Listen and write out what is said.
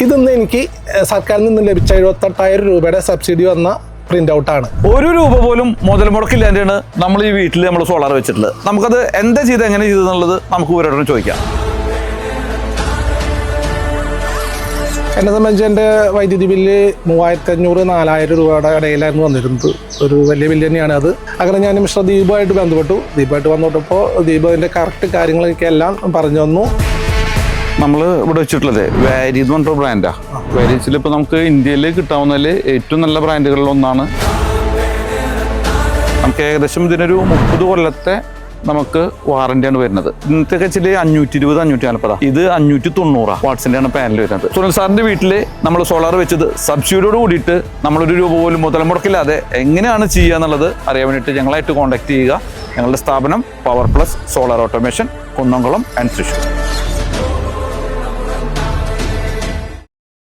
ഇതൊന്ന് എനിക്ക് സർക്കാരിൽ നിന്ന് ലഭിച്ച 78,000 രൂപയുടെ സബ്സിഡി വന്ന പ്രിന്റ് ഔട്ടാണ്. ₹1 പോലും മുതൽ മുടക്കില്ലാണ്ടാണ് നമ്മൾ ഈ വീട്ടിൽ നമ്മൾ സോളാർ വെച്ചിട്ടുള്ളത്. നമുക്കത് എന്താ ചെയ്ത് എങ്ങനെ ചെയ്തെന്നുള്ളത് നമുക്ക് ഇവരോട് ചോദിക്കാം. എന്നെ സംബന്ധിച്ച് എൻ്റെ വൈദ്യുതി ബില്ല് 3,500-4,000 രൂപയുടെ ഇടയിലായിരുന്നു വന്നിരുന്നത്. ഒരു വലിയ ബില്ല് തന്നെയാണ് അത്. അങ്ങനെ ഞാൻ മിസ്റ്റർ ദീപുമായിട്ട് ബന്ധപ്പെട്ടു. ദീപുമായിട്ട് ദീപു അതിൻ്റെ കറക്റ്റ് കാര്യങ്ങളൊക്കെ എല്ലാം പറഞ്ഞു തന്നു. നമ്മൾ ഇവിടെ വെച്ചിട്ടുള്ളത് വാരി എന്ന് പറഞ്ഞ ബ്രാൻഡാണ്. വാരിസിൽ ഇപ്പോൾ നമുക്ക് ഇന്ത്യയിൽ കിട്ടാവുന്നതിൽ ഏറ്റവും നല്ല ബ്രാൻഡുകളിലൊന്നാണ്. നമുക്ക് ഏകദേശം ഇതിനൊരു 30 കൊല്ലത്തെ നമുക്ക് വാറന്റിയാണ് വരുന്നത്. ഇന്നത്തെ കച്ചിൽ 520-540, ഇത് 590 വാട്ട്സിൻ്റെയാണ് പാനൽ വരുന്നത്. സുനിൽ സാറിൻ്റെ വീട്ടിൽ നമ്മൾ സോളാർ വെച്ചത് സബ്സിഡിയോട് കൂടിയിട്ട് നമ്മളൊരു രൂപ പോലും മുതൽ മുടക്കില്ലാതെ എങ്ങനെയാണ് ചെയ്യുക എന്നുള്ളത് അറിയാൻ വേണ്ടിയിട്ട് ഞങ്ങളായിട്ട് കോൺടാക്ട് ചെയ്യുക. ഞങ്ങളുടെ സ്ഥാപനം power plus solar automation, Kunnamkulam and Thrissur.